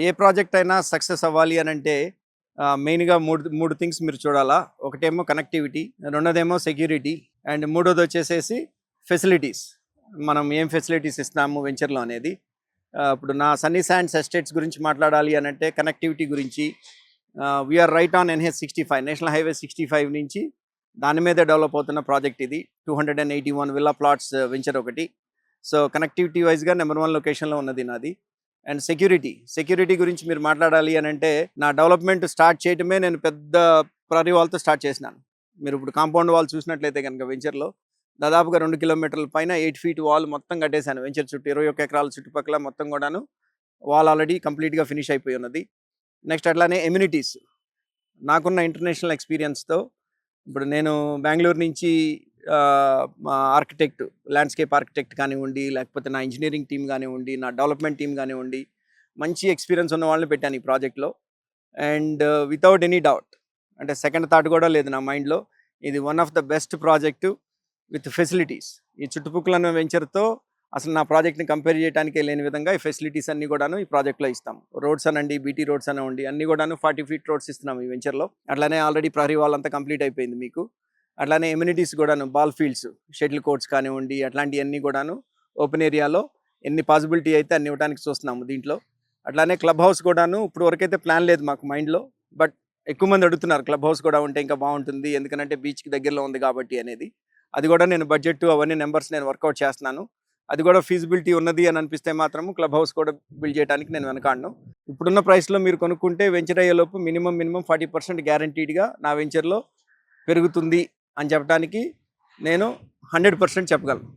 ఏ project అయినా success అవ్వాలి అని అంటే మెయిన్గా మూడు థింగ్స్ మీరు చూడాలా. ఒకటేమో కనెక్టివిటీ, రెండోదేమో సెక్యూరిటీ, అండ్ మూడోది వచ్చేసేసి ఫెసిలిటీస్. మనం ఏం ఫెసిలిటీస్ ఇస్తున్నాము వెంచర్లో అనేది. ఇప్పుడు నా సన్నీ శాండ్స్ ఎస్టేట్స్ గురించి మాట్లాడాలి అని అంటే కనెక్టివిటీ గురించి వీఆర్ రైట్ ఆన్ NH65 నేషనల్ హైవే 65 నుంచి దాని మీదే డెవలప్ అవుతున్న ప్రాజెక్ట్ ఇది. 281 విల్లా ప్లాట్స్ వెంచర్ ఒకటి. సో కనెక్టివిటీ వైజ్గా నెంబర్ 1 లొకేషన్లో ఉన్నది నాది. అండ్ సెక్యూరిటీ గురించి మీరు మాట్లాడాలి అని అంటే నా డెవలప్మెంట్ స్టార్ట్ చేయటమే నేను పెద్ద ప్రరీ వాల్తో స్టార్ట్ చేసినాను. మీరు ఇప్పుడు కాంపౌండ్ వాల్ చూసినట్లయితే కనుక వెంచర్లో దాదాపుగా 2 కిలోమీటర్ల పైన 8 ఫీట్ వాల్ మొత్తం కట్టేశాను. వెంచర్ చుట్టూ 21 ఎకరాల చుట్టుపక్కల మొత్తం కూడాను వాల్ ఆల్రెడీ కంప్లీట్గా ఫినిష్ అయిపోయి ఉన్నది. నెక్స్ట్ అట్లానే ఎమ్యూనిటీస్. నాకున్న ఇంటర్నేషనల్ ఎక్స్పీరియన్స్తో ఇప్పుడు నేను బెంగళూరు నుంచి ఆర్కిటెక్ట్, ల్యాండ్స్కేప్ ఆర్కిటెక్ట్ కానివ్వండి, లేకపోతే నా ఇంజనీరింగ్ టీం కానివ్వండి, నా డెవలప్మెంట్ టీం కానివ్వండి, మంచి ఎక్స్పీరియన్స్ ఉన్న వాళ్ళని పెట్టాను ఈ ప్రాజెక్ట్లో. అండ్ వితౌట్ ఎనీ డౌట్, అంటే సెకండ్ థాట్ కూడా లేదు నా మైండ్లో, ఇది one of the best project with facilities. ఈ చుట్టుపక్కల ఉన్న వెంచర్తో అసలు నా ప్రాజెక్ట్ని కంపేర్ చేయడానికే లేని విధంగా ఈ ఫెసిలిటీస్ అన్నీ కూడాను ఈ ప్రాజెక్ట్లో ఇస్తాం. రోడ్స్ అనండి, బీటీ రోడ్స్ అనండి, అన్నీ కూడాను 40 ఫీట్ రోడ్స్ ఇస్తున్నాం ఈ వెంచర్లో. అట్లానే ఆల్రెడీ ప్రహరీ వాల్ అంతా కంప్లీట్ అయిపోయింది మీకు. అట్లానే ఎమ్యూనిటీస్ కూడాను, బాల్ ఫీల్డ్స్, షటిల్ కోర్ట్స్ కానివ్వండి, అట్లాంటివన్నీ కూడాను ఓపెన్ ఏరియాలో ఎన్ని పాసిబిలిటీ అయితే అన్ని ఇవ్వడానికి చూస్తున్నాము దీంట్లో. అట్లానే క్లబ్ హౌస్ కూడాను ఇప్పుడు వరకైతే ప్లాన్ లేదు మాకు మైండ్లో, బట్ ఎక్కువ మంది అడుగుతున్నారు క్లబ్ హౌస్ కూడా ఉంటే ఇంకా బాగుంటుంది, ఎందుకంటే బీచ్కి దగ్గరలో ఉంది కాబట్టి అనేది. అది కూడా నేను బడ్జెట్ అవన్నీ నెంబర్స్ నేను వర్కౌట్ చేస్తున్నాను. అది కూడా ఫీజిబిలిటీ ఉన్నది అని అనిపిస్తే మాత్రం క్లబ్ హౌస్ కూడా బిల్డ్ చేయడానికి నేను వెనకాడను. ఇప్పుడున్న ప్రైస్లో మీరు కొనుక్కుంటే వెంచర్ అయ్యేలోపు మినిమం 40% గ్యారంటీడ్గా నా వెంచర్లో పెరుగుతుంది అని చెప్పడానికి నేను 100% చెప్పగలను.